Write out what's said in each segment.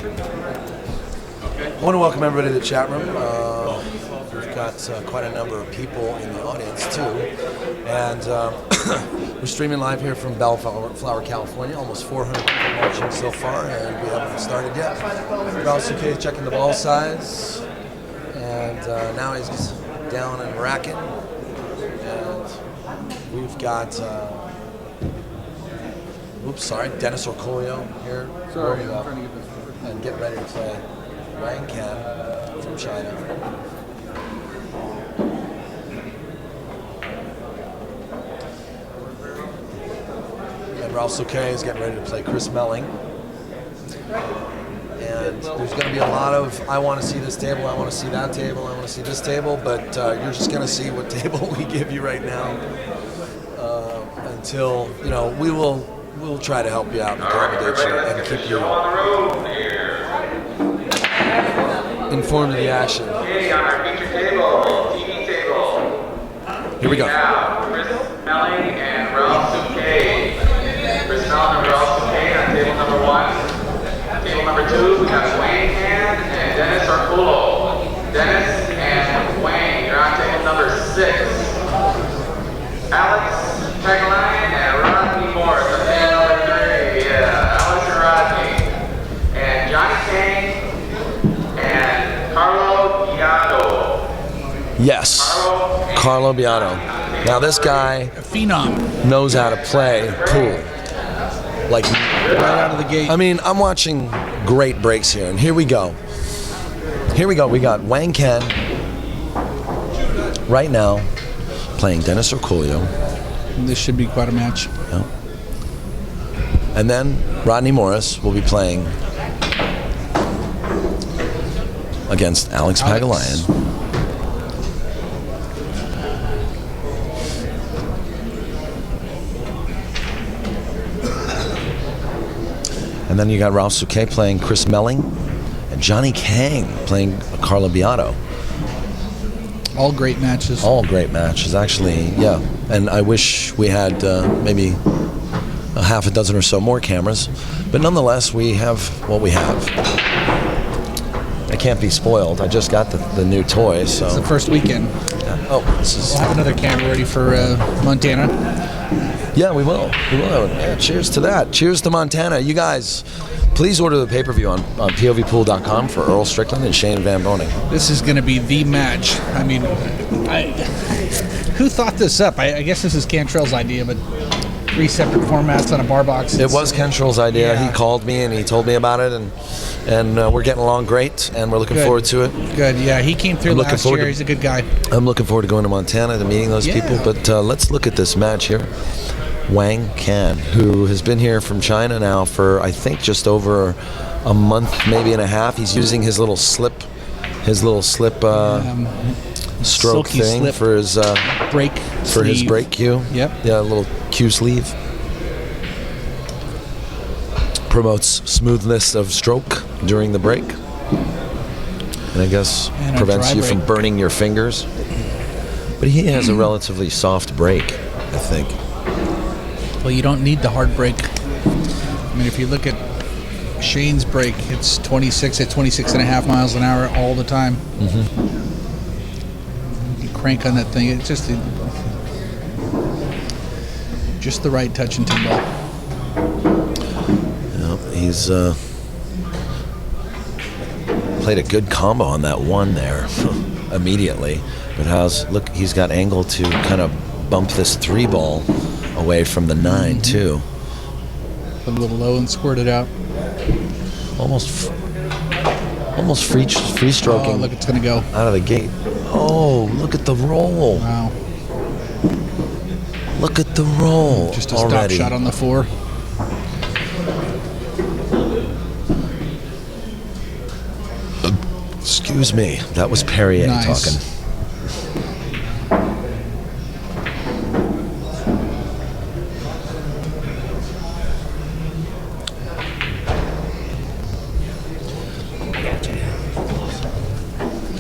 I want to welcome everybody to the chat room. We've got quite a number of people in the audience too, and we're streaming live here from Bellflower, California. Almost 400 people watching so far, and we haven't started yet. Souquet is checking the ball size, and now he's down and racking, and we've got Dennis Orcullo here. Sorry, and get ready to play Wang from China. And Rolf Souquet is getting ready to play Chris Melling. And there's going to be a lot of, I want to see this table, I want to see that table, I want to see this table, but you're just going to see what table we give you right now until, we'll try to help you out and accommodate you and keep you informed of the action. Okay, on our feature table, TV table. Here we go. Now, Chris Melling and Rolf Souquet. Chris Melling and Rolf Souquet on table number 1. Table number 2, we got Wang and Dennis Orcullo. Dennis and Wang, you're on table number 6. Alex Pagulayan and Rodney Morris on table number 3. Yeah, Alex and Rodney. And Johnny Kang and Carlo Biado. Yes, Carlo Biado. Now this guy, phenom, knows how to play pool. Like right out of the gate. I mean, I'm watching great breaks here, and here we go. Here we go. We got Wang Ken right now playing Dennis Orcullo. This should be quite a match. Yeah. And then Rodney Morris will be playing against Alex Pagulayan. And then you got Rolf Souquet playing Chris Melling and Johnny Kang playing Carlo Biado. All great matches. All great matches, actually, yeah. And I wish we had maybe a half a dozen or so more cameras. But nonetheless, we have what we have. I can't be spoiled. I just got the new toy, so. It's the first weekend. Yeah. Oh, this is. We'll have another camera ready for Montana. Yeah, we will. We will. Yeah, cheers to that. Cheers to Montana. You guys, please order the pay-per-view on povpool.com for Earl Strickland and Shane Van Boning. This is going to be the match. I mean, who thought this up? I guess this is Cantrell's idea, but 3 separate formats on a bar box. It was Cantrell's idea. Yeah. He called me and he told me about it, and we're getting along great, and we're looking forward to it. Good, yeah. He came through last year. He's a good guy. I'm looking forward to going to Montana to meeting those people, but let's look at this match here. Wang Can, who has been here from China now for, I think, just over a month, maybe and a half. He's using his little slip stroke thing slip for his break for his break cue. Yep. Yeah, a little cue sleeve. Promotes smoothness of stroke during the break, and I guess prevents you from burning your fingers. But he has a relatively soft break, I think. Well, you don't need the hard break. I mean, if you look at Shane's break, it's 26 at 26.5 miles an hour all the time. Mm-hmm. You crank on that thing, it's just the right touch and tempo. Yep, he's played a good combo on that one there immediately. But he's got angle to kind of bump this 3 ball away from the 9 too. Put a little low and squirt it out. Almost free stroking. Oh, look, it's going to go out of the gate. Oh, look at the roll! Wow. Look at the roll. Just a already. stop shot on the 4. Excuse me, that was Perrier talking.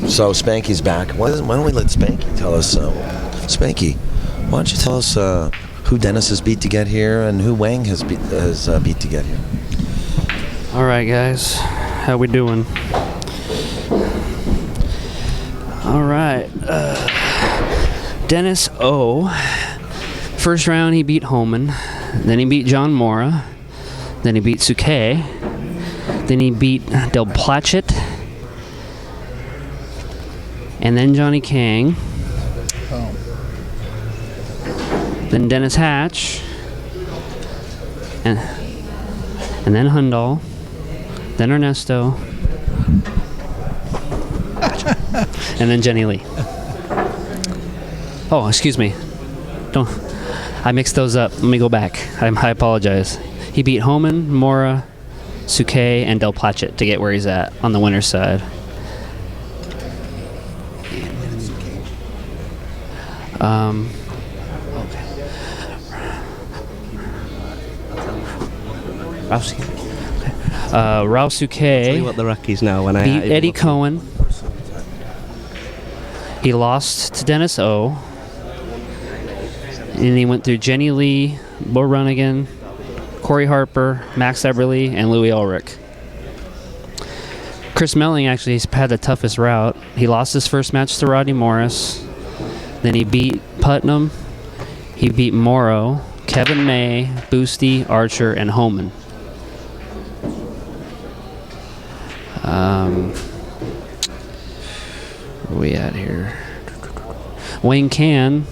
So Spanky's back. Why don't we let Spanky tell us? Spanky, why don't you tell us who Dennis has beat to get here and who Wang has beat to get here? All right, guys. How we doing? All right. Dennis O. First round, he beat Holman. Then he beat John Mora. Then he beat Souquet. Then he beat Del Plachet. And then Johnny Kang. Oh. Then Dennis Hatch. And then Hundal. Then Ernesto. And then Jenny Lee. Oh, excuse me. Don't. I mixed those up. Let me go back. I apologize. He beat Homan, Mora, Souquet, and Del Plachet to get where he's at on the winner's side. Ralph Souquet. Tell you what the Rockies know when I beat Eddie Cohen. He lost to Dennis O. And he went through Jenny Lee, Bo Runnigan, Corey Harper, Max Eberly, and Louis Ulrich. Chris Melling actually had the toughest route. He lost his first match to Rodney Morris. Then he beat Putnam. He beat Morrow, Kevin May, Boosty, Archer, and Homan. Where are we at here? Wang Can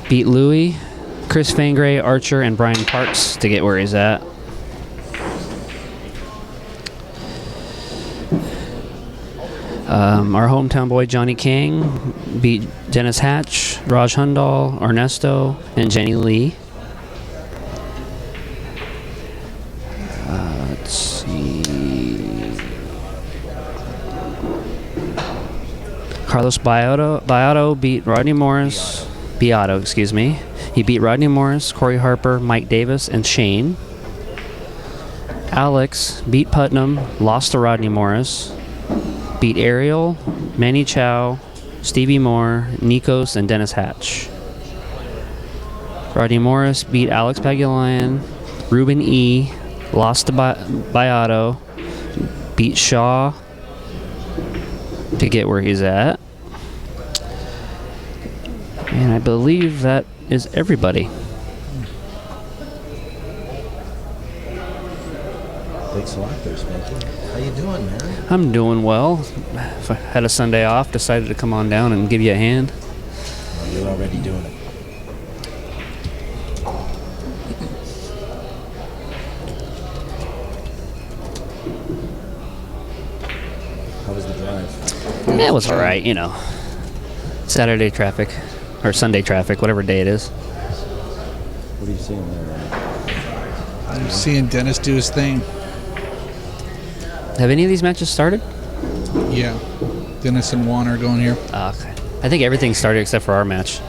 beat Louis, Chris Fangray, Archer, and Brian Parks to get where he's at. Our hometown boy Johnny Kang beat Dennis Hatch, Raj Hundal, Ernesto, and Jenny Lee. Let's see. Carlos Biado beat Rodney Morris. Biado, excuse me. He beat Rodney Morris, Corey Harper, Mike Davis, and Shane. Alex beat Putnam, lost to Rodney Morris. Beat Ariel, Manny Chow, Stevie Moore, Nikos, and Dennis Hatch. Rodney Morris beat Alex Pagulayan, Ruben E, lost to Biado, beat Shaw to get where he's at. And I believe that is everybody. Thanks a lot there, Smokey. How you doing, man? I'm doing well. If I had a Sunday off, decided to come on down and give you a hand. Well, you're already doing it. How was the drive? It was all right, you know. Saturday traffic, or Sunday traffic, whatever day it is. What are you seeing there? I'm seeing Dennis do his thing. Have any of these matches started? Yeah. Dennis and Juan are going here. Okay. I think everything started except for our match.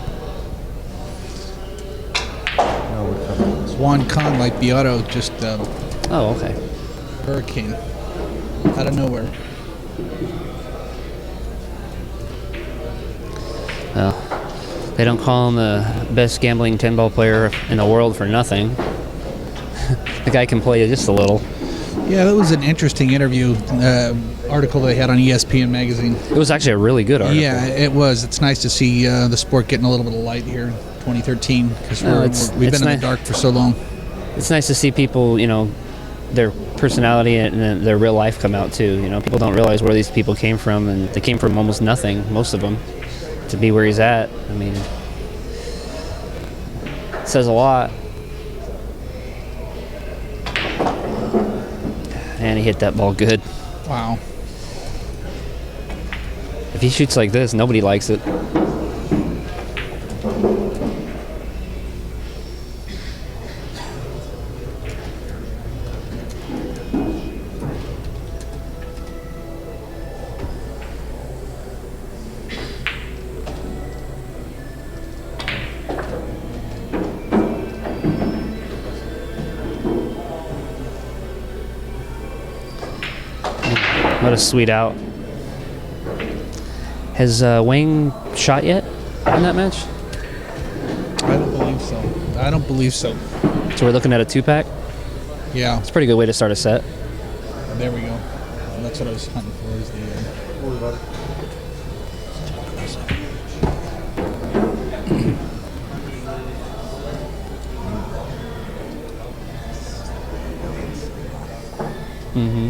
No, we're covering this. Juan Khan, like Biado, just Oh, okay. hurricane out of nowhere. Well, they don't call him the best gambling 10-ball player in the world for nothing. The guy can play just a little. Yeah, that was an interesting interview article they had on ESPN magazine. It was actually a really good article. Yeah, it was. It's nice to see the sport getting a little bit of light here in 2013 because we've been in the dark for so long. It's nice to see people, you know, their personality and their real life come out too. You know, people don't realize where these people came from, and they came from almost nothing, most of them, to be where he's at. I mean, it says a lot. And he hit that ball good. Wow. If he shoots like this, nobody likes it. What a sweet out. Has Wang shot yet in that match? I don't believe so. I don't believe so. So we're looking at a 2-pack? Yeah, It's a pretty good way to start a set. there we go. That's what I was hunting for. Is the Mm-hmm.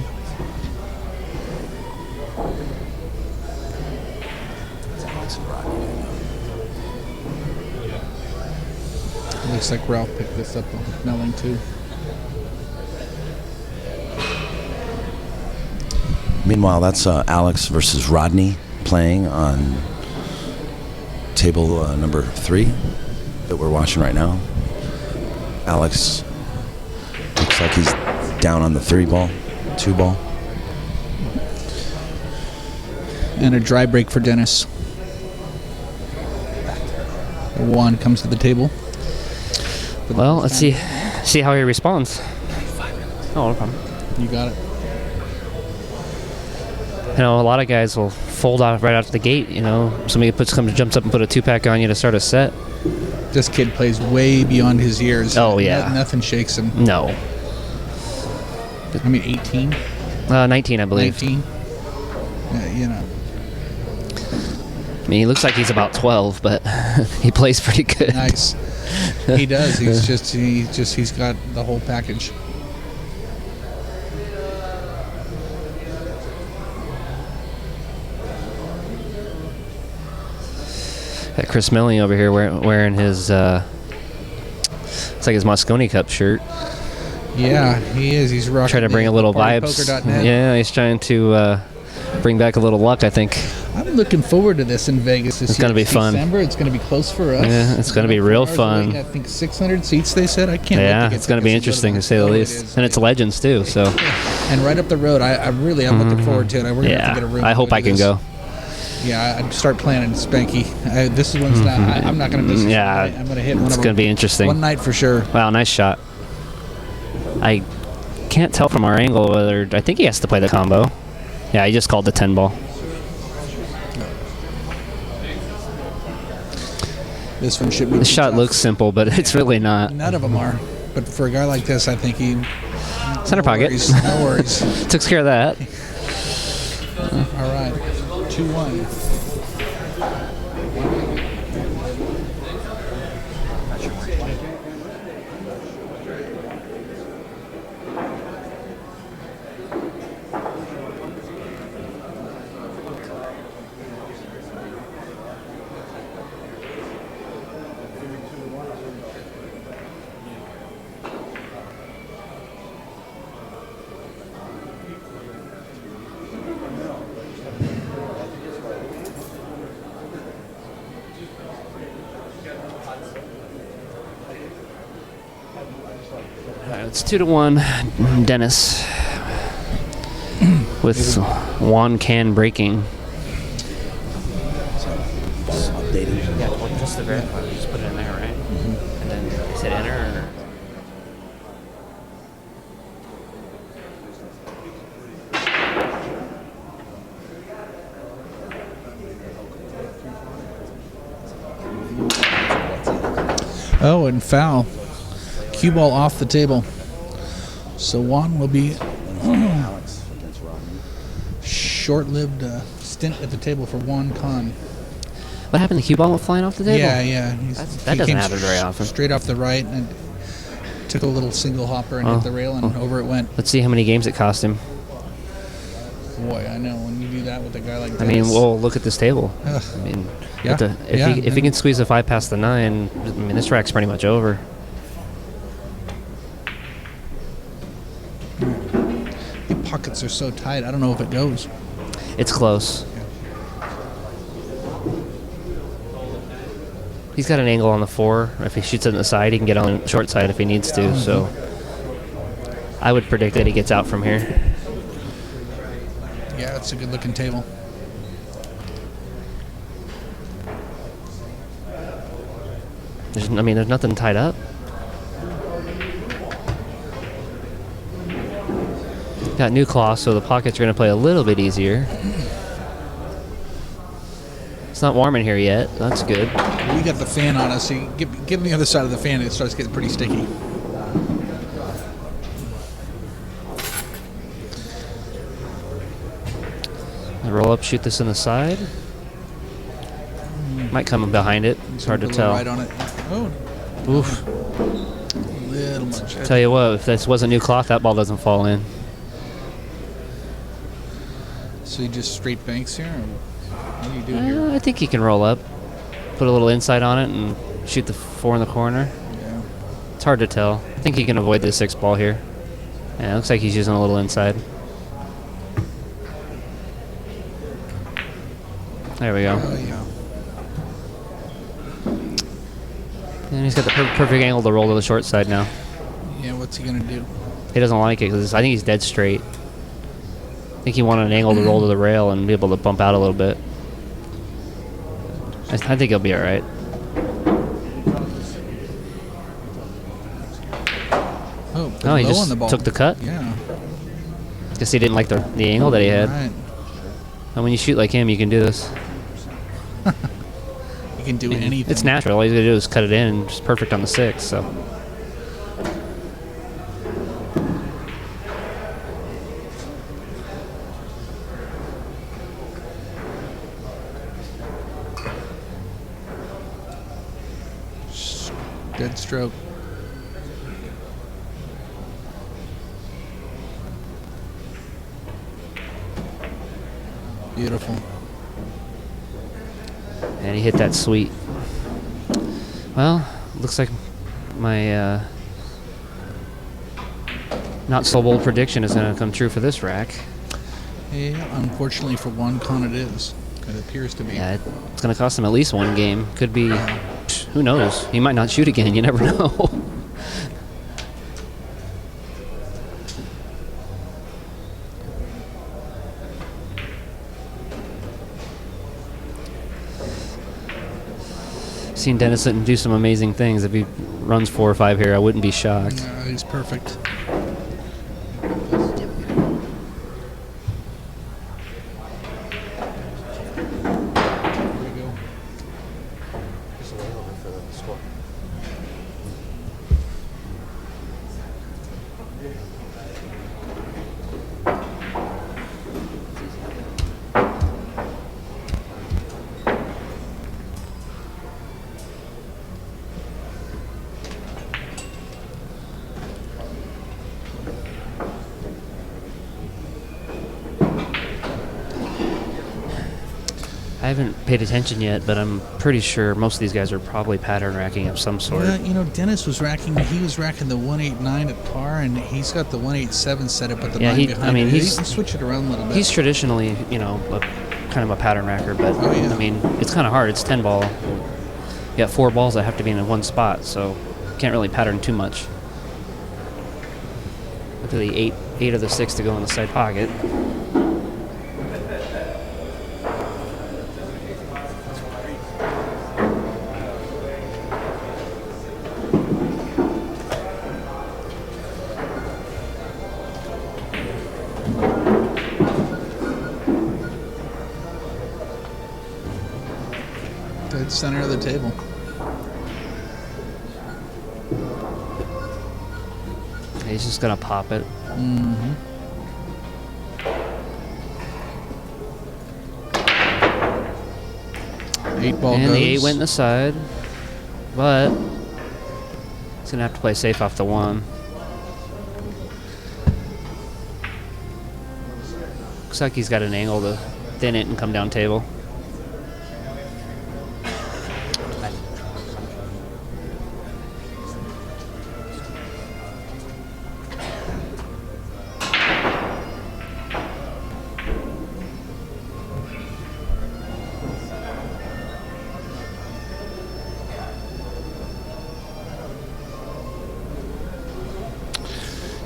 Looks like Ralph picked this up on Melling too. Meanwhile, that's Alex versus Rodney playing on table number 3 that we're watching right now. Alex looks like he's down on the 3-ball, 2-ball. And a dry break for Dennis. Juan comes to the table. Well, let's see how he responds. Oh, no problem. You got it. You know, a lot of guys will fold out right out the gate. You know, somebody jumps up and put a 2-pack on you to start a set. This kid plays way beyond his years. Oh, yeah. Nothing shakes him. No. I mean, 18? 19, I believe. 19? You know. I mean, he looks like he's about 12, but he plays pretty good. Nice. He does. He's got the whole package. Got Chris Melling over here wearing his, it's like his Moscone Cup shirt. Yeah, he is. He's rocking. Trying to bring a little vibes. PartyPoker.net. Yeah, he's trying to bring back a little luck, I think. I'm looking forward to this in Vegas this year. It's going to be fun. December. It's going to be close for us. Yeah, it's going to be real fun. I think 600 seats, they said. I can't wait to Yeah, get it's going to be tickets interesting go to say the Oh, it least. is. And it's legends, too, so. And right up the road, I'm looking forward to it. We're going to have to get a room. I hope I can go. Yeah, I'd start planning Spanky. This is one's not. I'm not going to miss it. Yeah, I'm going to hit one of them. It's going to be interesting. One night for sure. Wow, nice shot. I can't tell from our angle whether... I think he has to play the combo. Yeah, he just called the 10-ball. This one should be. The shot looks simple, but it's really not. None of them are. But for a guy like this, I think he. Center pocket. No worries. Took care of that. All right. 2-1. It's 2-1. Dennis with Wang can breaking. Updating. Yeah, well, just the verify. Just put it in there, right? And then is it enter? Or? Oh, and foul. Cue ball off the table. So Juan will be Alex against Rodney. short-lived stint at the table for Juan Khan. What happened? The cue ball flying off the table? Yeah. That he doesn't came happen very often. Straight off the right and took a little single hopper and hit the rail and over it went. Let's see how many games it cost him. Boy, I know when you do that with a guy like I this. mean, well, look at this table. Ugh. I mean, Yeah, if he can squeeze a 5 past the 9, I mean, this rack's pretty much over. The pockets are so tight. I don't know if it goes. It's close. He's got an angle on the 4. If he shoots it on the side, he can get on the short side if he needs to. So I would predict that he gets out from here. Yeah, it's a good-looking table. There's nothing tied up. Got new cloth, so the pockets are going to play a little bit easier. It's not warm in here yet. That's good. We got the fan on us. So you give me the other side of the fan, it starts getting pretty sticky. Roll up, shoot this in the side. Might come behind it. It's hard to Put a little tell. Right on it. Oh, Oof. a little much. Tell you what, if this wasn't new cloth, that ball doesn't fall in. So you just straight banks here? Or what do you do here? I think he can roll up. Put a little inside on it and shoot the 4 in the corner. Yeah. It's hard to tell. I think he can avoid the 6 ball here. Yeah, it looks like he's using a little inside. There we go. Oh, yeah. And he's got the perfect angle to roll to the short side now. Yeah, what's he going to do? He doesn't like it because I think he's dead straight. I think he wanted an angle to roll to the rail and be able to bump out a little bit. I think he'll be all right. Oh, Oh, he low just on the ball. took the cut. Yeah. Guess he didn't like the angle that he had. Right. And when you shoot like him, you can do this. You can do anything. It's natural. All you gotta do is cut it in, and it's perfect on the 6. So. Dead stroke. Beautiful. And he hit that sweet. Well, looks like my not so bold prediction is going to come true for this rack. Yeah, unfortunately for one con it is. It appears to be. Yeah, it's going to cost him at least 1 game. Could be, who knows? He might not shoot again. You never know. Seen Dennis do some amazing things. If he runs 4 or 5 here, I wouldn't be shocked. No, he's perfect. I haven't paid attention yet, but I'm pretty sure most of these guys are probably pattern racking of some sort. Yeah, you know, Dennis was racking. He was racking the 189 at par, and he's got the 187 set up at the 9 behind. I mean, it. he's He can switch it around a little bit. He's traditionally, you know, kind of a pattern racker, but Oh, yeah. I mean, it's kind of hard. It's 10 ball. You got 4 balls that have to be in one spot, so can't really pattern too much. Up to the 8 of the 6 to go in the side pocket. Dead center of the table. He's just gonna pop it. Mm-hmm. Eight ball And goes. the 8 went in the side, but he's gonna have to play safe off the 1. Looks like he's got an angle to thin it and come down table.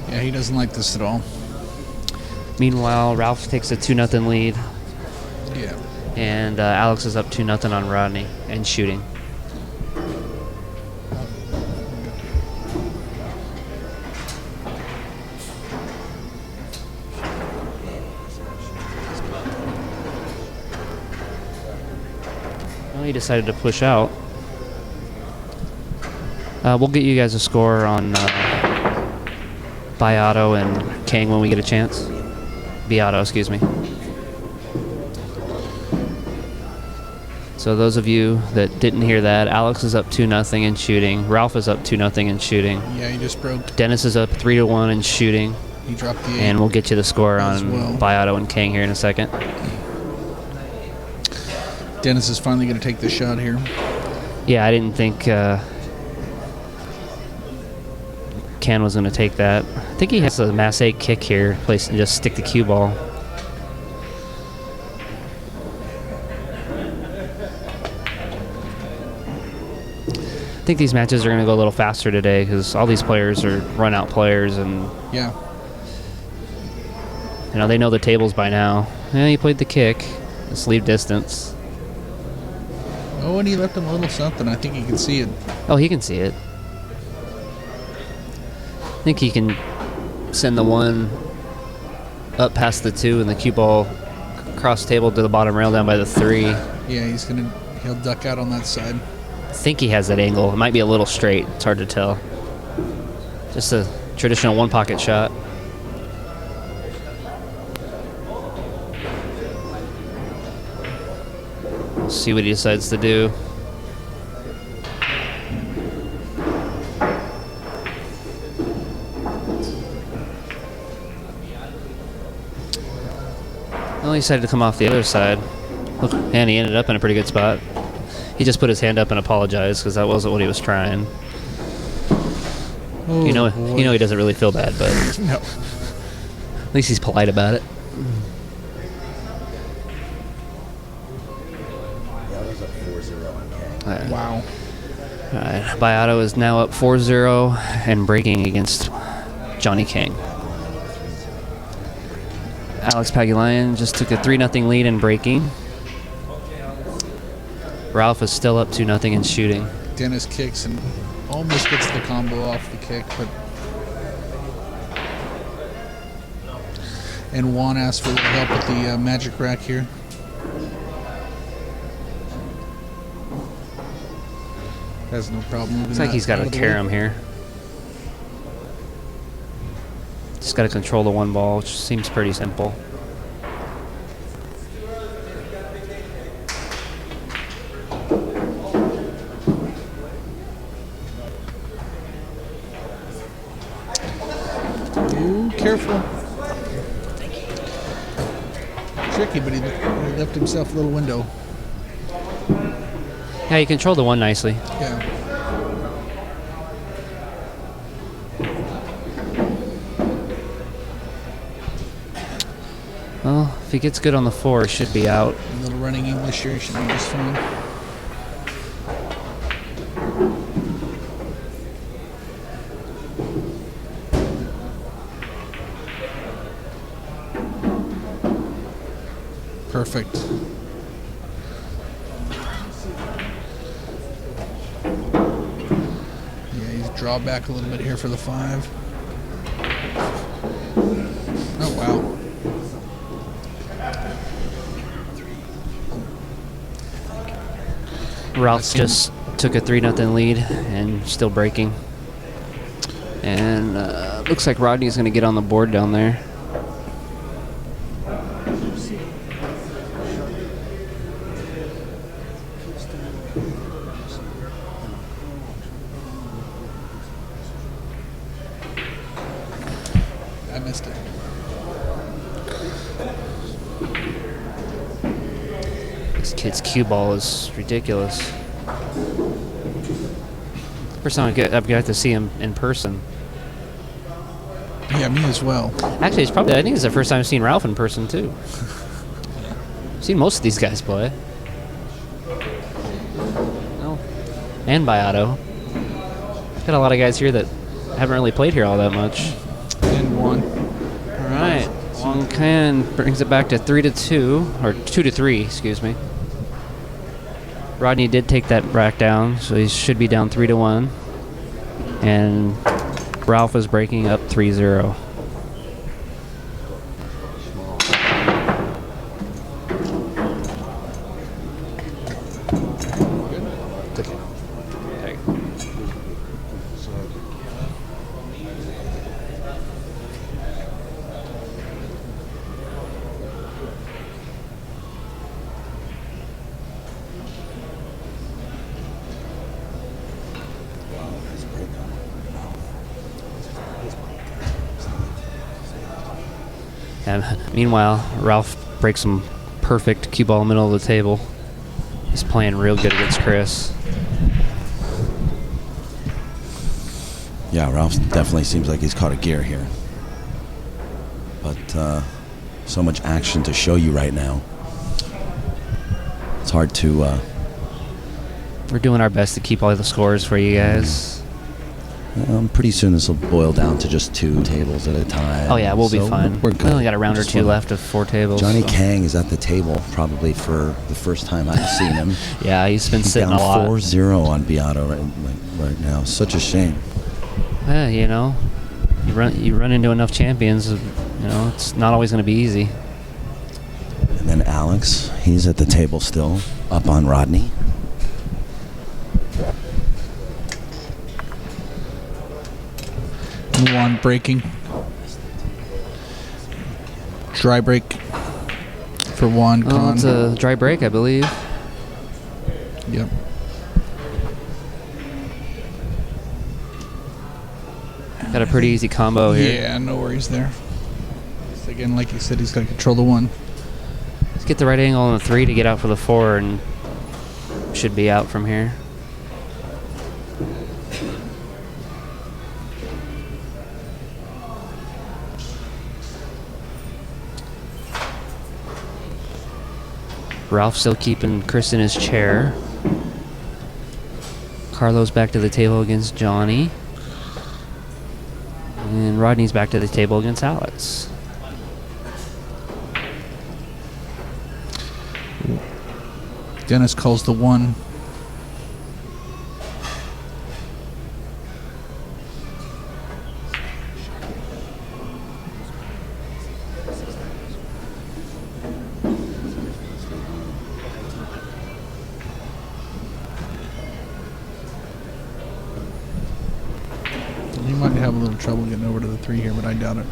Yeah, he doesn't like this at all. Meanwhile, Ralph takes a 2-0 lead, Yeah. and Alex is up 2-0 on Rodney and shooting. Well, he decided to push out. We'll get you guys a score on Biado and Kang when we get a chance. Biado, excuse me. So those of you that didn't hear that, Alex is up 2-0 in shooting. Ralph is up 2-0 in shooting. Yeah, he just broke. Dennis is up 3-1 in shooting. He dropped the 8. And we'll get you the score as on well. Biado and Kang here in a second. Dennis is finally going to take the shot here. Yeah, I didn't think Ken was going to take that. I think he has a Mass 8 kick here, place and just stick the cue ball. I think these matches are going to go a little faster today because all these players are run-out players, and Yeah. you know they know the tables by now. Yeah, he played the kick. Just leave distance. Oh, and he left him a little something. I think you can see it. Oh, he can see it. I think he can send the 1 up past the 2 and the cue ball cross table to the bottom rail down by the 3. Yeah, he'll duck out on that side. I think he has that angle. It might be a little straight. It's hard to tell. Just a traditional 1-pocket shot. We'll see what he decides to do. Well, he decided to come off the other side. Look, and he ended up in a pretty good spot. He just put his hand up and apologized because that wasn't what he was trying. Oh, You know boy. he doesn't really feel bad, but No. at least he's polite about it. Yeah, it was a 4-0 on Kang. Wow. All right, Biado is now up 4-0 and breaking against Johnny Kang. Alex Pagulayan just took a 3-0 lead in breaking. Ralph is still up 2-0 in shooting. Dennis kicks and almost gets the combo off the kick, but. And Juan asks for help with the magic rack here. Has no problem moving. Looks like he's got to carry him here. Just got to control the 1 ball, which seems pretty simple. Ooh, careful. Tricky, but he left himself a little window. Yeah, he controlled the 1 nicely. Yeah. Well, if he gets good on the 4, he should be out. A little running English here should be just fine. Perfect. Yeah, he's draw back a little bit here for the 5. Oh, wow. Ralph just took a 3-0 lead and still breaking. And looks like Rodney's going to get on the board down there. I missed it. This kid's cue ball is ridiculous. First time I've got to see him in person. Yeah, me as well. Actually, I think it's the first time I've seen Ralph in person too. I've seen most of these guys play. Oh, and Biado. Got a lot of guys here that haven't really played here all that much. And 1. All right, Wang brings it back to 3-2 or 2-3, excuse me. Rodney did take that rack down, so he should be down 3-1. And Ralph is breaking up 3-0. And meanwhile, Ralph breaks some perfect cue ball in the middle of the table. He's playing real good against Chris. Yeah, Ralph definitely seems like he's caught a gear here. But so much action to show you right now. It's hard to... We're doing our best to keep all the scores for you guys. pretty soon this will boil down to just 2 tables at a time. Oh yeah, we'll be fine. We're good. We only got a round or 2 left of 4 tables. Johnny so. Kang is at the table probably for the first time I've seen him. Yeah, he's been sitting down a lot. 4-0 on Biado right now. Such a shame. Yeah, you know, you run into enough champions, you know, it's not always going to be easy. And then Alex, he's at the table still, up on Rodney. Wang breaking. Dry break for Wang. Oh, it's a dry break, I believe. Yep. Got a pretty easy combo here. Yeah, no worries there. Again, like you said, he's got to control the 1. Let's get the right angle on the 3 to get out for the 4, and should be out from here. Ralph still keeping Chris in his chair. Carlo's back to the table against Johnny. And Rodney's back to the table against Alex. Dennis calls the 1. He might have a little trouble getting over to the 3 here, but I doubt it.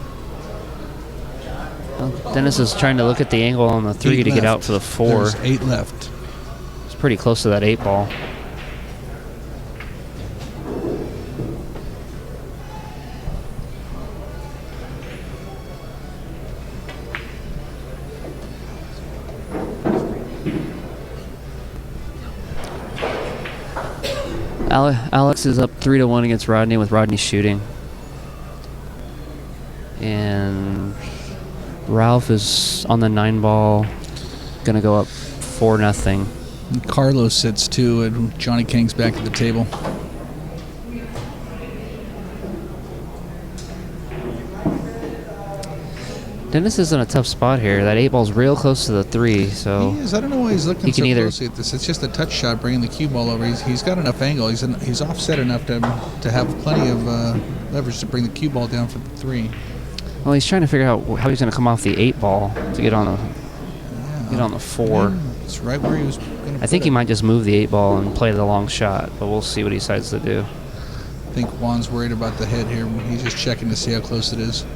Well, Dennis is trying to look at the angle on the 3 to get out for the 4. There's 8 left. It's pretty close to that 8 ball. Alex is up 3-1 against Rodney with Rodney shooting. And Ralph is on the 9 ball, gonna go up 4-0. And Carlo sits too, and Johnny Kang's back at the table. Dennis is in a tough spot here. That 8 ball's real close to the 3, so He is. I don't know why he's looking He can so either- closely at this. It's just a touch shot, bringing the cue ball over. He's got enough angle. He's offset enough to have plenty of leverage to bring the cue ball down for the 3. well, he's trying to figure out how he's gonna come off the 8 ball to get on the 4. Yeah, it's right where he was going to I think he might just move the 8 ball and play the long shot, but we'll see what he decides to do. I think Juan's worried about the head here. He's just checking to see how close it is.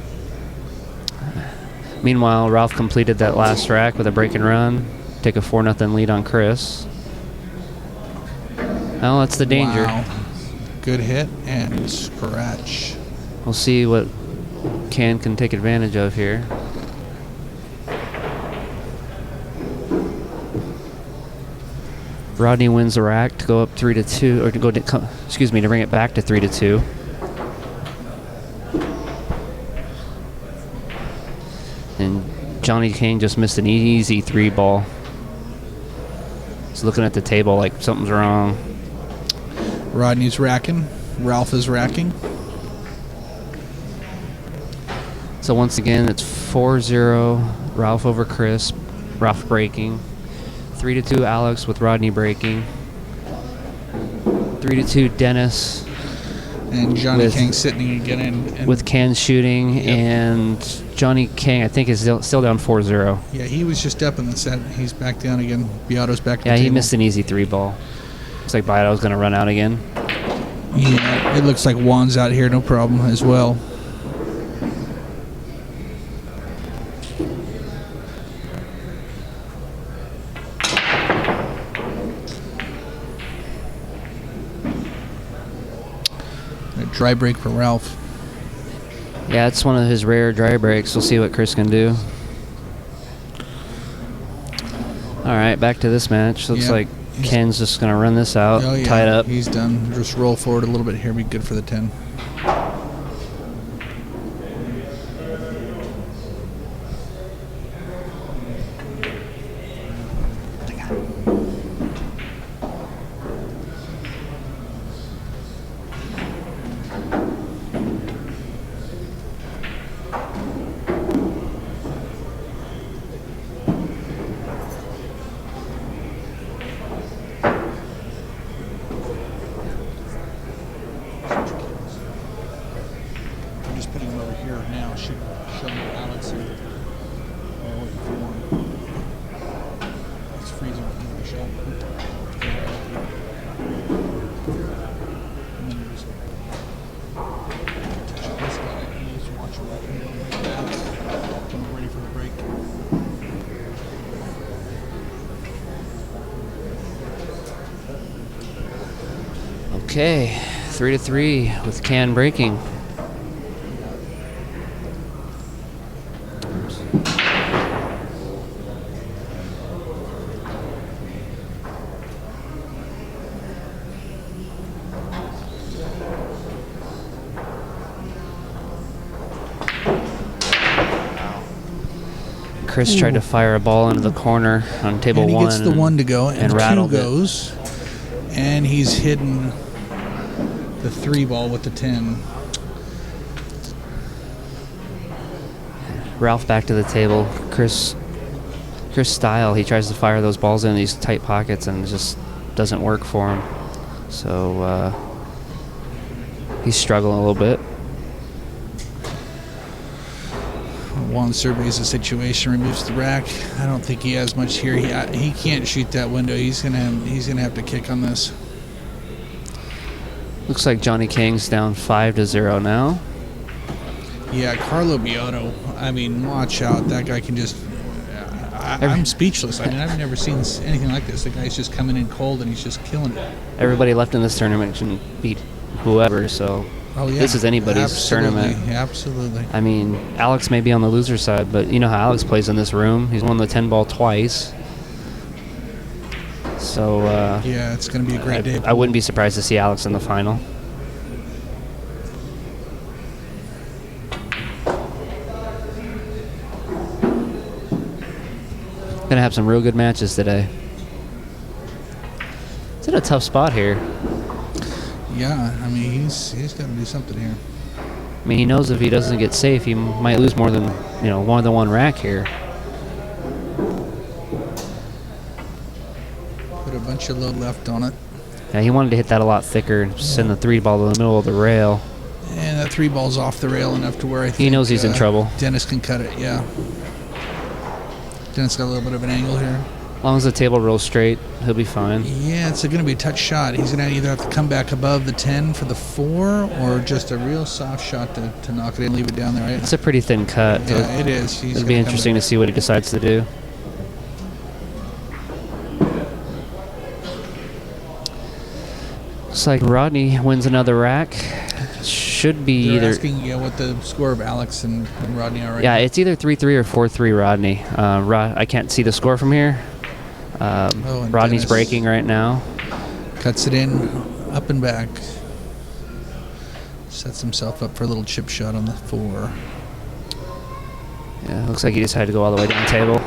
Meanwhile, Ralph completed that last rack with a break and run. Take a 4-0 lead on Chris. Well, that's the danger. Wow. Good hit and scratch. We'll see what Kang can take advantage of here. Rodney wins the rack to go up 3-2, or to bring it back to 3-2. And Johnny Kang just missed an easy 3 ball. He's looking at the table like something's wrong. Rodney's racking. Ralph is racking. So once again, it's 4-0, Ralph over Chris, Ralph breaking. 3-2 Alex with Rodney breaking. 3-2 Dennis And Johnny With- Kang sitting again. And with Kang shooting, Yep. and Johnny Kang I think is still down 4-0. yeah, he was just up in the set. He's back down again. Biado's back at Yeah, the he table. missed an easy 3 ball. Looks like Biado's going to run out again. Yeah, it looks like Juan's out here, no problem as well. A dry break for Ralph. Yeah, it's one of his rare dry breaks. We'll see what Chris can do. All right, back to this match. Looks like Ken's just going to run this out, tie it up. He's done. Just roll forward a little bit here. Be good for the 10. Okay, 3-3 with Can breaking. Chris tried to fire a ball into the corner on table 1. And he gets the 1 to go, and the 2 goes. It. And he's hidden the 3 ball with the 10. Ralph back to the table. Chris style, he tries to fire those balls in these tight pockets and it just doesn't work for him. So he's struggling a little bit. Wang surveys the situation, removes the rack. I don't think he has much here. He can't shoot that window. He's gonna have to kick on this. Looks like Johnny Kang's down 5-0 now. Yeah, Carlo Biado. I mean, watch out. That guy can just... I'm speechless. I mean, I've never seen anything like this. The guy's just coming in cold and he's just killing it. Everybody left in this tournament can beat whoever, so... Oh, yeah. This is anybody's tournament. Absolutely. I mean, Alex may be on the loser side, but you know how Alex plays in this room. He's won the 10 ball twice. So, yeah, it's going to be a great day. I wouldn't be surprised to see Alex in the final. Gonna have some real good matches today. It's in a tough spot here. Yeah, I mean, he's got to do something here. I mean, he knows if he doesn't get safe, he might lose more than one rack here. Put a bunch of load left on it. Yeah, he wanted to hit that a lot thicker and send the 3 ball to the middle of the rail. And that 3 ball's off the rail enough to where I think he knows he's in trouble. Dennis can cut it, yeah. Dennis got a little bit of an angle here. As long as the table rolls straight, he'll be fine. Yeah, it's going to be a touch shot. He's going to either have to come back above the 10 for the 4 or just a real soft shot to knock it in and leave it down there, right? It's a pretty thin cut. Yeah, it is. It'll be interesting to see what he decides to do. Looks like Rodney wins another rack. Should be They're either... asking what the score of Alex and Rodney are right Yeah, now. it's either 3-3 or 4-3 Rodney. I can't see the score from here. And Rodney's Dennis breaking right now. cuts it in, up and back. Sets himself up for a little chip shot on the 4. Yeah, looks like he decided to go all the way down the table.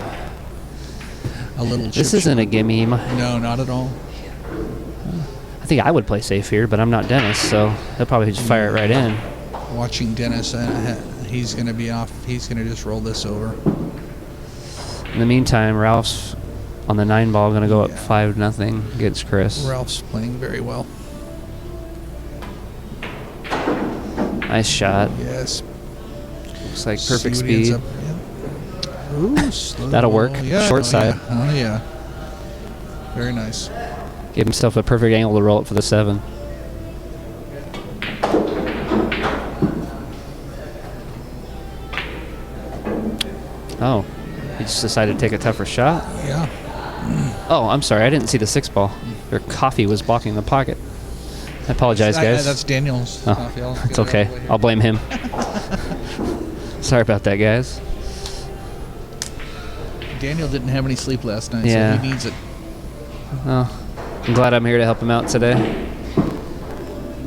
A little chip This isn't shot. a gimme. No, not at all. I think I would play safe here, but I'm not Dennis, so he'll probably just fire it right in. Watching Dennis, he's going to be off. He's going to just roll this over. In the meantime, Ralph's on the 9 ball, going to go up 5-0 against Chris. Ralph's playing very well. Nice shot. Yes. Looks like See perfect what he ends speed. up- yeah. Ooh, slow That'll ball. work. Yeah, Short side. Yeah. Oh, yeah. Very nice. Gave himself a perfect angle to roll it for the 7. Oh, he just decided to take a tougher shot. Yeah. Oh, I'm sorry. I didn't see the 6 ball. Your coffee was blocking the pocket. I apologize, guys. That's Daniel's Oh, coffee. it's okay. I'll blame him. Sorry about that, guys. Daniel didn't have any sleep last night, Yeah. so he needs it. Well, I'm glad I'm here to help him out today.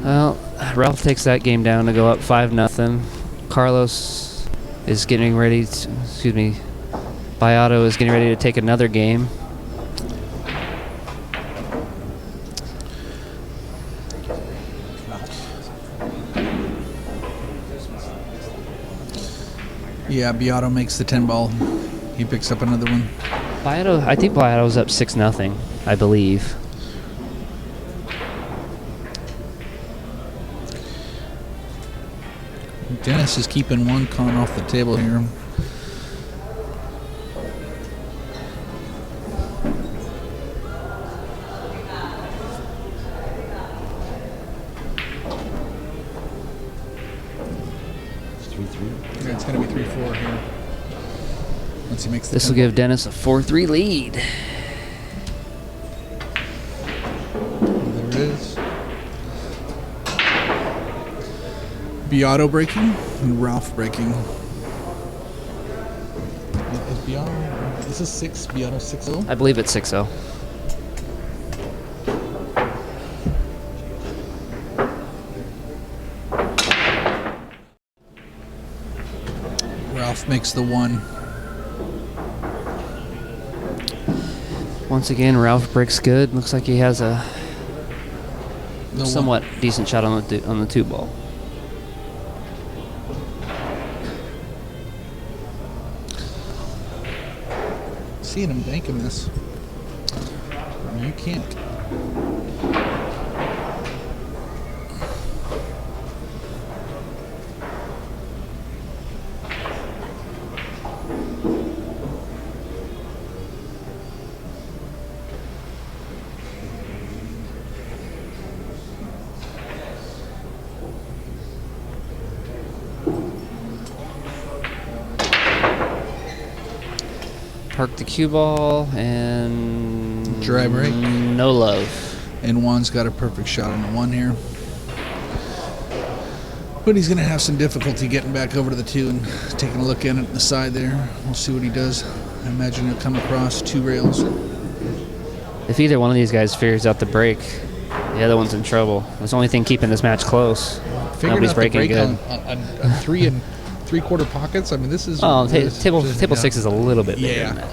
Well, Ralph takes that game down to go up 5-0. Carlos is getting ready to, Biado is getting ready to take another game. Yeah, Biado makes the 10 ball. He picks up another one. I think Biado's up 6-0, I believe. Dennis is keeping one con off the table here. It's 3-3. Yeah, it's going to be 3-4 here. Once he makes the This will 10 give Dennis a 4-3 lead. There it is. Biado breaking and Ralph breaking. Is Biado? This is 6. Biado 6-0. I believe it's 6-0. Ralph makes the 1. Once again, Ralph breaks good. Looks like he has a The somewhat decent shot on the 2 ball. Seeing him banking this. You can't. Park the cue ball and Dry break. No love. And Juan's got a perfect shot on the 1 here. But he's going to have some difficulty getting back over to the 2 and taking a look in at the side there. We'll see what he does. I imagine he'll come across 2 rails. If either one of these guys figures out the break, the other one's in trouble. That's the only thing keeping this match close. Figured Nobody's out the breaking break good. on 3 and 3/4 pockets. I mean, this is. Oh, this table just- 6 is a little bit bigger Yeah. than that.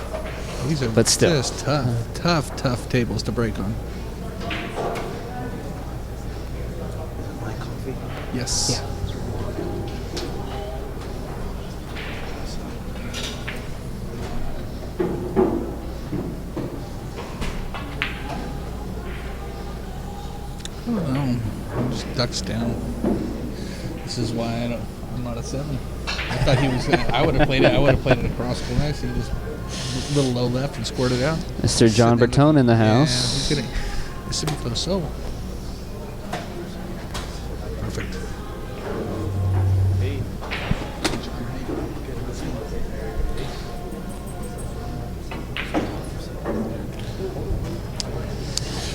These are But still. just tough tables to break on. Yes. I don't know. He just ducks down. This is why I'm not a 7. I thought he was. I would have played it. I would have played it across glass. He just a little low left and scored it out. Mr. John Sitting Bertone in the Yeah, house. he's gonna. He's sitting for the soul. Perfect.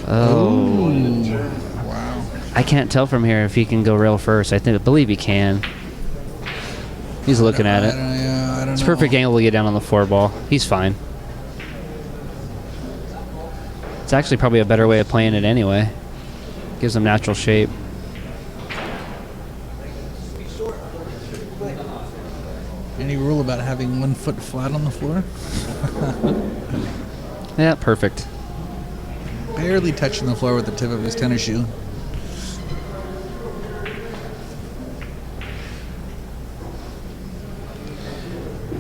Oh. Wow. I can't tell from here if he can go rail first. I believe he can. He's looking at it. I don't It's know. perfect angle to get down on the 4 ball. He's fine. It's actually probably a better way of playing it anyway. Gives him natural shape. Any rule about having 1 foot flat on the floor? Yeah, perfect. Barely touching the floor with the tip of his tennis shoe.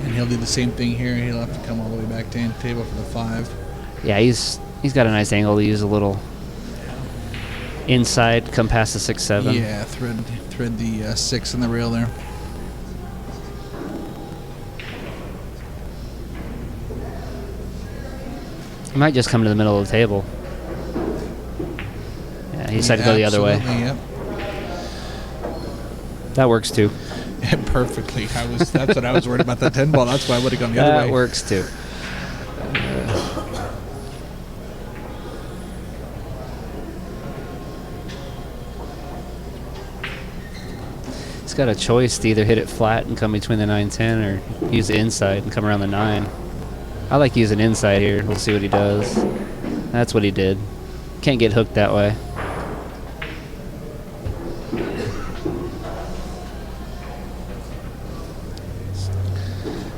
And he'll do the same thing here. He'll have to come all the way back to end table for the 5. Yeah, he's got a nice angle to use a little inside, come past the 6-7. Yeah, thread the 6 in the rail there. He might just come to the middle of the table. Yeah, he decided to go the other way. Absolutely, yep. That works too. Perfectly. That's what I was worried about, that 10 ball. That's why I would have gone the other way. That works too. It's He's got a choice to either hit it flat and come between the 9-10 or use the inside and come around the 9. I like using inside here. We'll see what he does. That's what he did. Can't get hooked that way.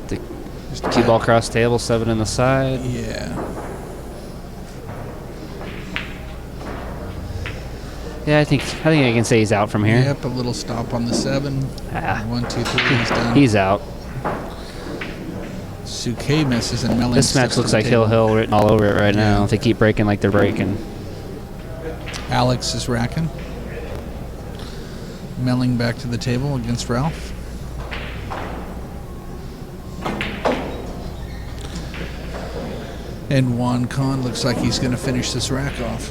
The cue ball cross table, 7 in the side. Yeah. Yeah, I think I can say he's out from here. Yep, a little stop on the 7. 1, 2, 3, he's done. He's out. Souquet misses and Melling. This match looks like hill written all over it right now. If they keep breaking like they're breaking. Alex is racking. Melling back to the table against Rolf. And Juan Con looks like he's going to finish this rack off.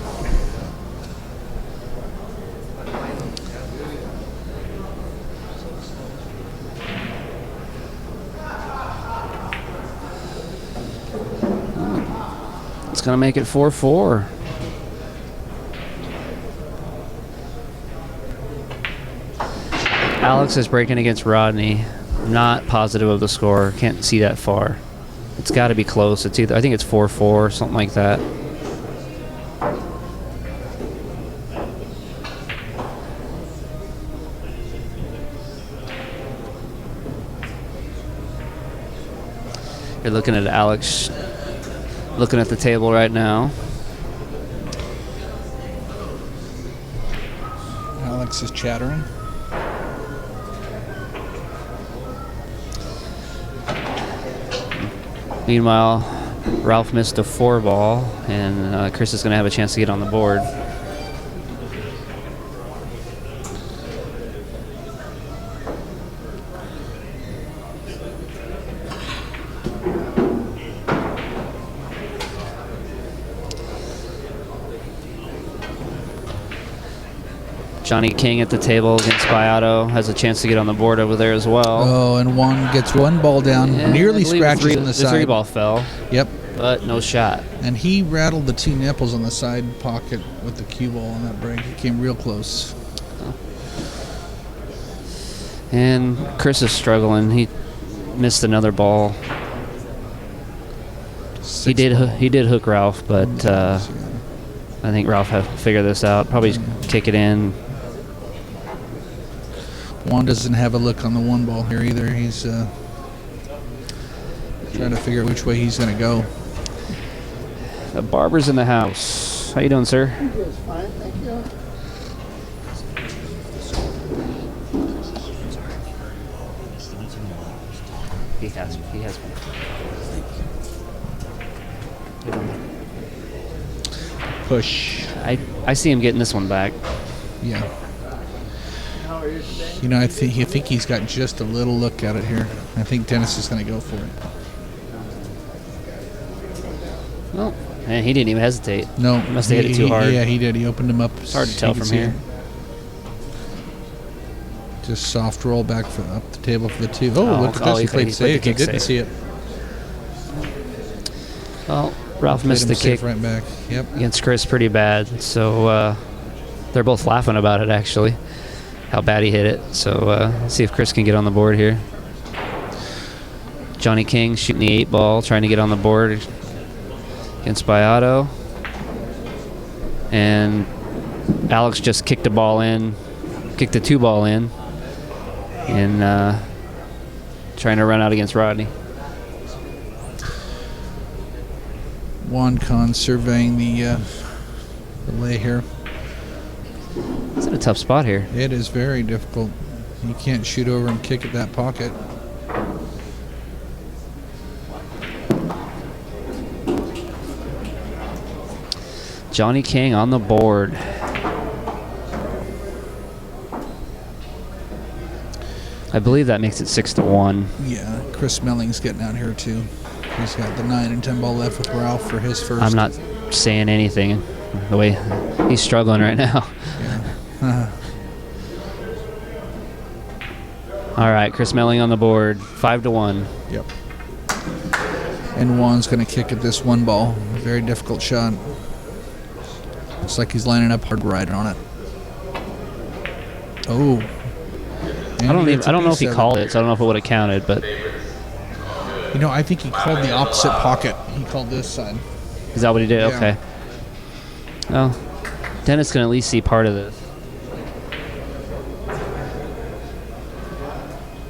It's going to make it 4-4. Alex is breaking against Rodney. Not positive of the score. Can't see that far. It's got to be close. It's either, I think it's 4-4, something like that. You're looking at Alex, looking at the table right now. Alex is chattering. Meanwhile, Ralph missed a 4 ball, and Chris is going to have a chance to get on the board. Johnny King at the table against Biado has a chance to get on the board over there as well. Oh, and Juan gets 1 ball down, Yeah, nearly I believe scratches on the the side. 3 ball fell, Yep. but no shot. And he rattled the 2 nipples on the side pocket with the cue ball on that break. He came real close. And Chris is struggling. He missed another ball. He did hook Ralph, but I think Ralph had to figure this out. Probably kick it in. Juan doesn't have a look on the 1 ball here either. He's trying to figure out which way he's going to go. The barber's in the house. How you doing, sir? It's fine, thank you. He has one. Push. I see him getting this one back. Yeah. How are you today? You know, I think he's got just a little look at it here. I think Dennis is going to go for it. Well, man, he didn't even hesitate. No. He must have hit it too hard. Yeah, he did. He opened him up. It's hard to tell from here. Just soft roll back up the table for the 2. Oh, Oh, look at oh, this. he He played played safe. the He kick didn't safe. see it. Well, Ralph Played missed him the safe kick right back. Yep. against Chris pretty bad. So they're both laughing about it, actually, how bad he hit it. So let's see if Chris can get on the board here. Johnny King shooting the 8 ball, trying to get on the board against Biado. And Alex just kicked the 2 ball in, and trying to run out against Rodney. Juan Con surveying the lay here. It's in a tough spot here. It is very difficult. You can't shoot over and kick at that pocket. Johnny King on the board. I believe that makes it 6-1. Yeah, Chris Melling's getting out here too. He's got the 9 and 10 ball left with Ralph for his first. I'm not saying anything. The way he's struggling right now. Yeah. All right, Chris Melling on the board, 5-1. Yep. And Juan's going to kick at this 1 ball. Very difficult shot. Looks like he's lining up hard right on it. Oh. And I don't gets a know if piece he of it. called it, so I don't know if it would have counted, but You know, I think he called the opposite pocket. He called this side. is that what he did? Yeah. Okay. Well, Dennis can at least see part of this.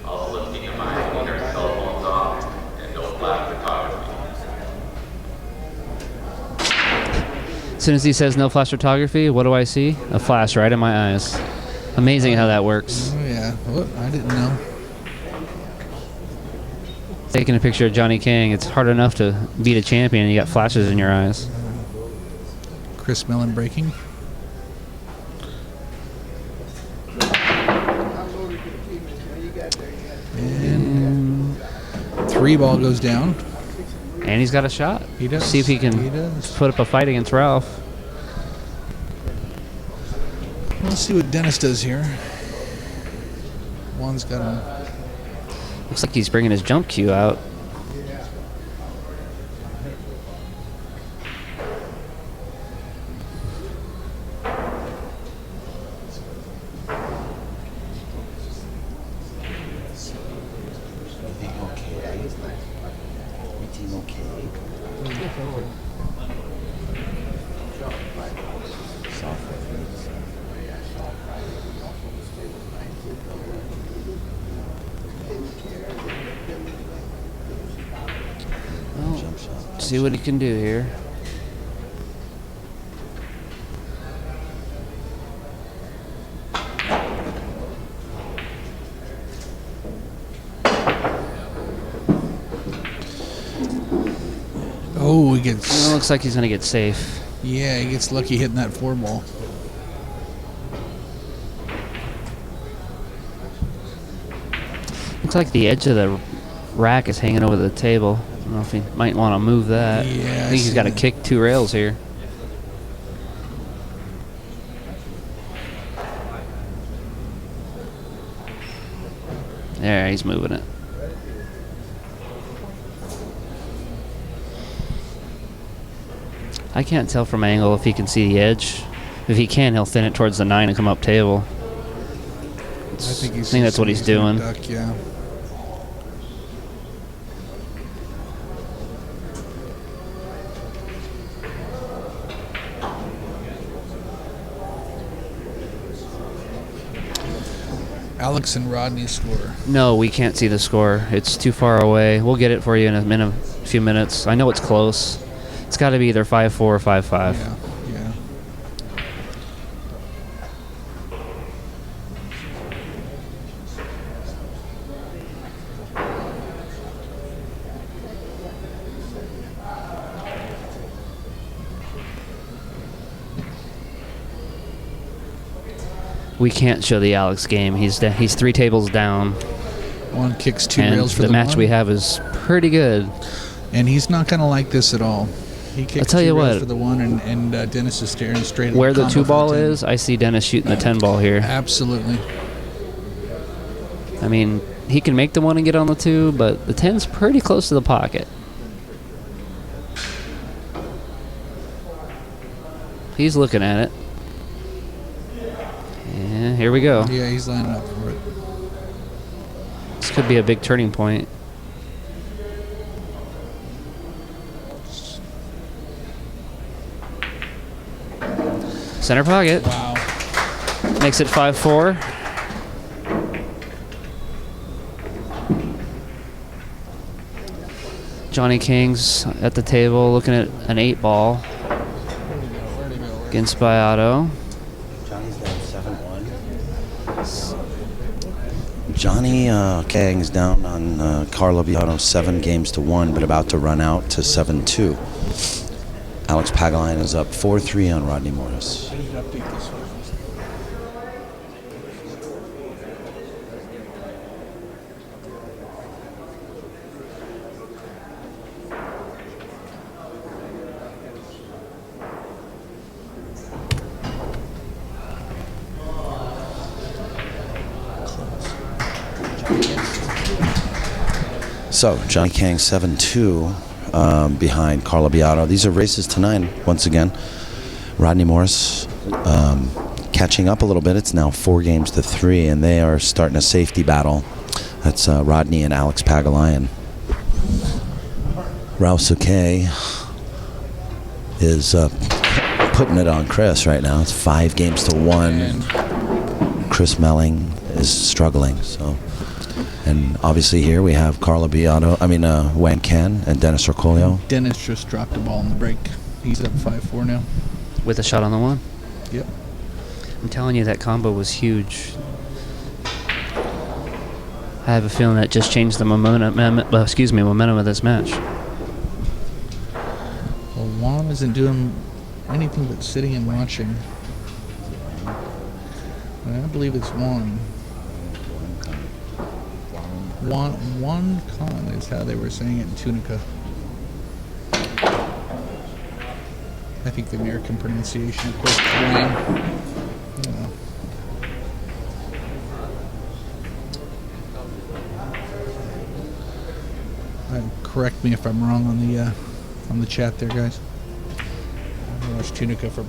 Also, let's keep in mind, keep your cell phones off and no flash photography. As soon as he says no flash photography, what do I see? A flash right in my eyes. Amazing how that works. Oh, yeah. Oh, I didn't know. Taking a picture of Johnny Kang, it's hard enough to beat a champion and you got flashes in your eyes. Chris Melling breaking. And 3-ball goes down. And he's got a shot. He does. See if he can He does. put up a fight against Ralph. Let's see what Dennis does here. One's got him. Looks like he's bringing his jump cue out. See what he can do here. Oh, he gets. Well, looks like he's going to get safe. Yeah, he gets lucky hitting that 4-ball. Looks like the edge of the rack is hanging over the table. I don't know if he might want to move that. Yeah, I I think he's got to see. kick 2 rails here. There, he's moving it. I can't tell from angle if he can see the edge. If he can, he'll thin it towards the 9 and come up table. I think that's what he's gonna doing. Duck, yeah. Alex and Rodney score. No, we can't see the score. It's too far away. We'll get it for you in a few minutes. I know it's close. It's got to be either 5-4 or 5-5. Yeah, yeah. We can't show the Alex game. He's 3 tables down, One kicks 2 and rails for the the match one, we have is pretty good. and he's not gonna like this at all. He kicks tell 2 you rails what. for the 1, and Dennis is staring straight at Where the combo for 2-ball 10. is, I see Dennis shooting the 10-ball here. Absolutely. I mean, he can make the 1 and get on the 2, but the 10's pretty close to the pocket. He's looking at it. Yeah, here we go. Yeah, he's lining up for it. This could be a big turning point. Center pocket. Wow. Makes it 5-4. Johnny Kang's at the table looking at an 8-ball against Biado. Johnny's down 7-1. Johnny Kang's down on Carlo Biado 7-1, but about to run out to 7-2. Alex Pagulayan is up 4-3 on Rodney Morris. So, Johnny Kang 7-2 behind Carlo Biado. These are races tonight, once again. Rodney Morris, catching up a little bit. It's now 4-3, and they are starting a safety battle. That's Rodney and Alex Pagulayan. Rolf Souquet is putting it on Chris right now. It's 5-1. Chris Melling is struggling. So, and obviously here we have Carlo Biado. Wang and Dennis Orcullo. Dennis just dropped the ball in the break. He's up 5-4 now. With a shot on the one. Yep. I'm telling you, that combo was huge. I have a feeling that just changed the momentum of this match. Well, Wang isn't doing anything but sitting and watching. I believe it's Wang. Wang Khan is how they were saying it in Tunica. I think the American pronunciation, of course, is Wang. Correct me if I'm wrong on the chat there, guys. I watched Tunica for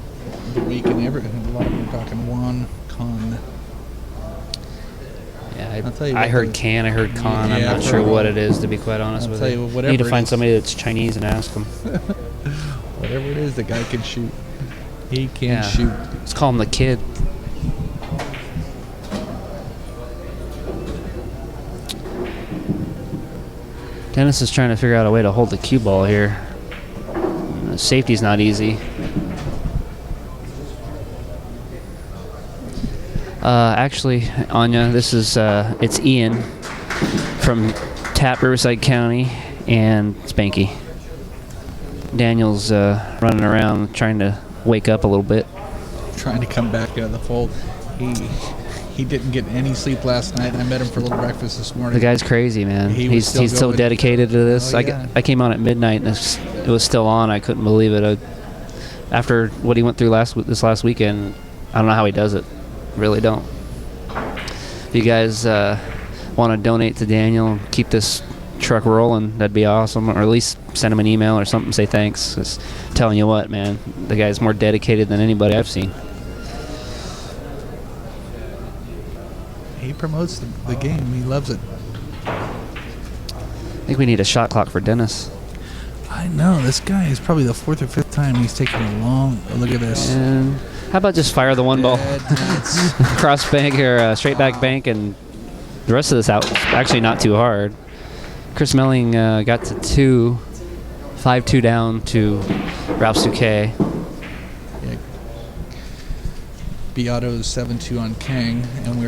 the week, and a lot of them are talking Wang Khan. Yeah, tell you I what, heard Can, I heard Con. I'm not sure what it is, to be quite honest with you. Whatever I need to find is. somebody that's Chinese and ask them. Whatever it is, the guy can shoot. He can shoot. Let's call him the Kid. Dennis is trying to figure out a way to hold the cue ball here. Safety's not easy. Actually, Anya, this is it's Ian from Tap Riverside County and Spanky. Daniel's running around trying to wake up a little bit. Trying to come back out of the fold. He didn't get any sleep last night. I met him for a little breakfast this morning. The guy's crazy, man. He's so dedicated to this. Oh, yeah. I came on at midnight and it was still on. I couldn't believe it. After what he went through this last weekend, I don't know how he does it. Really don't. If you guys want to donate to Daniel and keep this truck rolling, that'd be awesome. Or at least send him an email or something, say thanks. 'Cause telling you what, man, the guy's more dedicated than anybody I've seen. He promotes the game. He loves it. I think we need a shot clock for Dennis. I know. This guy is probably the 4th or 5th time he's taking a long look at this. And how about just fire the one ball cross bank or straight back bank, and the rest of this out actually not too hard. Chris Melling got to 5-2 down to Rolf Souquet. Biado's 7-2 on Kang, and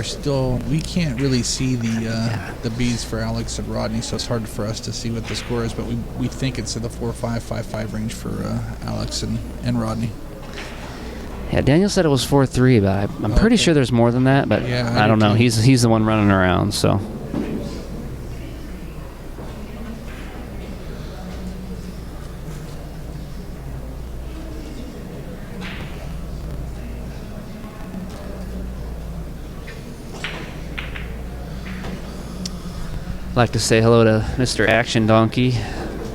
we can't really see the beads for Alex and Rodney, so it's hard for us to see what the score is, but we think it's in the 4-5, 5-5 range for Alex and Rodney. Yeah, Daniel said it was 4-3, but I'm pretty sure there's more than that, but yeah, I don't know. He's the one running around, so. I'd like to say hello to Mr. Action Donkey,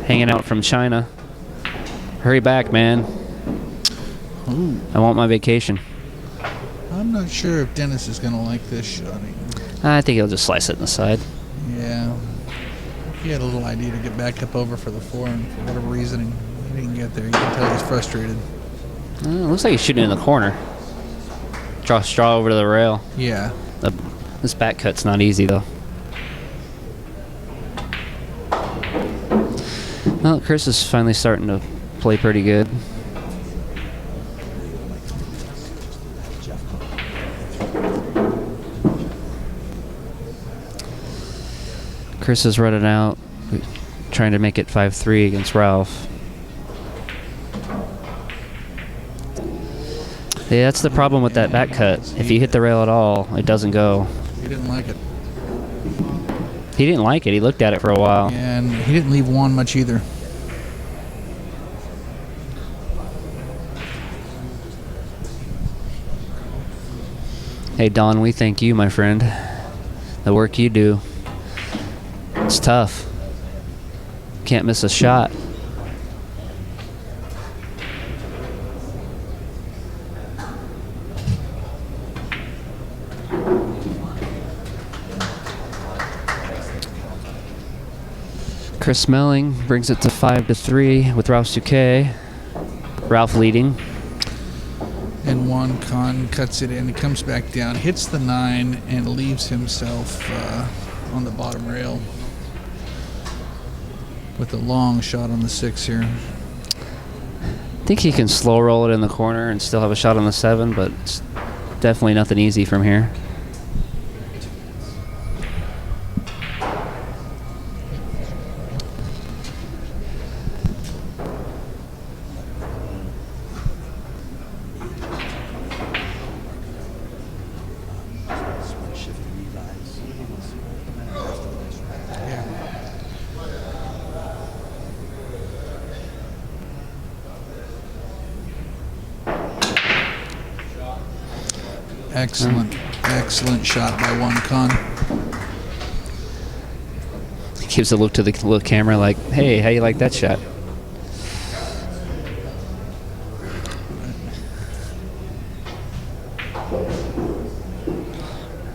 hanging out from China. Hurry back, man. Ooh. I want my vacation. I'm not sure if Dennis is going to like this shot. I think he'll just slice it in the side. Yeah. He had a little idea to get back up over for the 4, and for whatever reason, he didn't get there. You can tell he's frustrated. Looks like he's shooting in the corner. Draw straw over to the rail. Yeah. This back cut's not easy, though. Well, Chris is finally starting to play pretty good. Chris is running out, trying to make it 5-3 against Rolf. Yeah, that's the problem with that back cut. If you hit the rail at all, it doesn't go. He didn't like it. He didn't like it. He looked at it for a while. Yeah, and he didn't leave Juan much either. Hey, Don, we thank you, my friend. The work you do. It's tough. Can't miss a shot. Chris Melling brings it to 5-3 with Ralph Souquet. Ralph leading. And Wang Khan cuts it in. He comes back down, hits the 9, and leaves himself on the bottom rail with a long shot on the 6 here. I think he can slow roll it in the corner and still have a shot on the 7, but it's definitely nothing easy from here. Excellent shot by Wang Khan. He gives a look to the little camera like, hey, how you like that shot?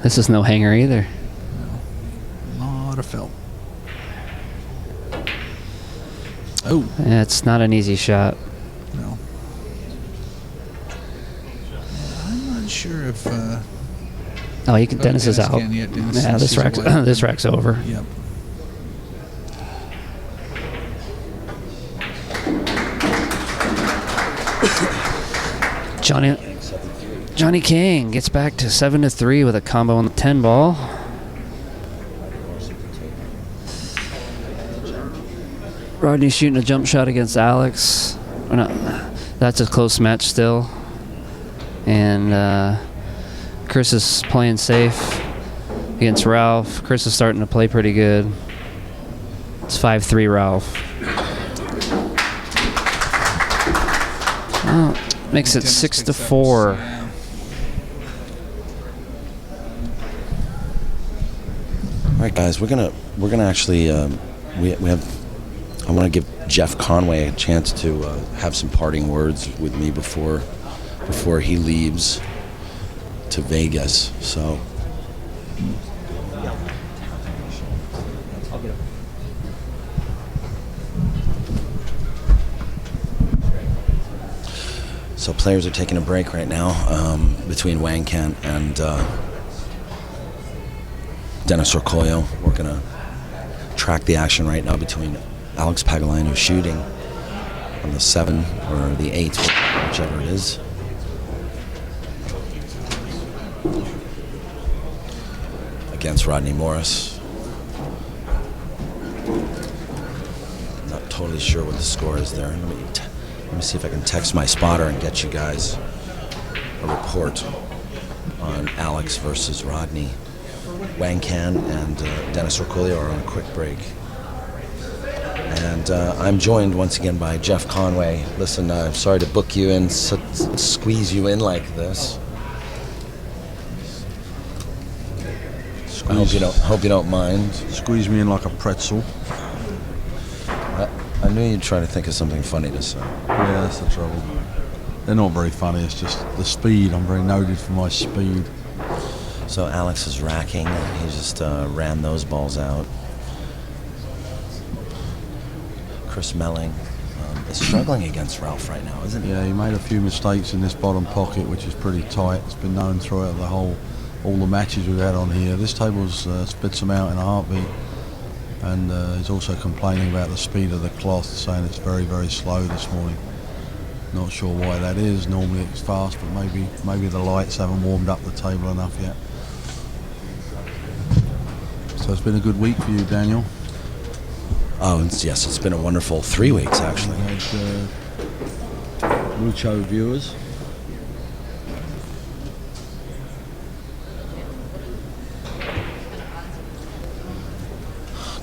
This is no hanger either. A lot of felt. Oh. Yeah, it's not an easy shot. No. I'm not sure if... Oh, you can. Dennis is out. Dennis this rack's over. Yep. Johnny Kang gets back to 7-3 with a combo on the 10 ball. Rodney shooting a jump shot against Alex. That's a close match still. And Chris is playing safe against Ralph. Chris is starting to play pretty good. It's 5-3 Ralph. Oh, makes it 6-4. All right, guys, we're gonna actually we have. I want to give Jeff Conway a chance to have some parting words with me before he leaves to Vegas. So. So players are taking a break right now between Wang and Dennis Orcullo. We're going to track the action right now between Alex Pagulayan, who's shooting on the 7 or the 8, whichever it is. Against Rodney Morris. I'm not totally sure what the score is there. Let me see if I can text my spotter and get you guys a report on Alex versus Rodney. Wang and Dennis Orcullo are on a quick break. And I'm joined once again by Jeff Conway. Listen, I'm sorry to book you in, squeeze you in like this. I hope you don't mind. Squeeze me in like a pretzel. I knew you'd try to think of something funny to say. Yeah, that's the trouble. They're not very funny, it's just the speed. I'm very noted for my speed. So Alex is racking. He just ran those balls out. Chris Melling is struggling against Ralph right now, isn't he? Yeah, he made a few mistakes in this bottom pocket, which is pretty tight. It's been known throughout all the matches we've had on here. This table's spits them out in a heartbeat. And he's also complaining about the speed of the cloth, saying it's very, very slow this morning. Not sure why that is. Normally it's fast, but maybe the lights haven't warmed up the table enough yet. So it's been a good week for you, Daniel. Oh, yes, it's been a wonderful 3 weeks, actually. We had mucho viewers.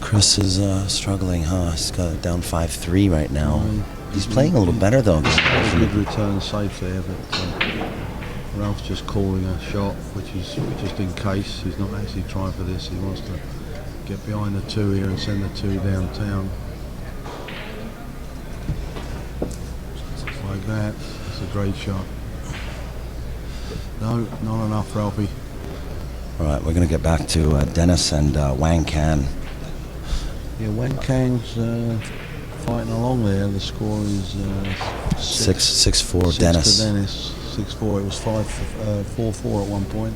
Chris is struggling, huh? He's got it down 5-3 right now. He's playing a little better, though. A good return safe there, but Ralph's just calling a shot, which is just in case. He's not actually trying for this. He wants to get behind the 2 here and send the 2 downtown. Like that. It's a great shot. No, not enough, Ralphie. All right, we're going to get back to Dennis and Wang. Yeah, when Kang's fighting along there, the score is 6-4 6 Dennis. to Dennis. 6-4. It was 5-4-4 at one point.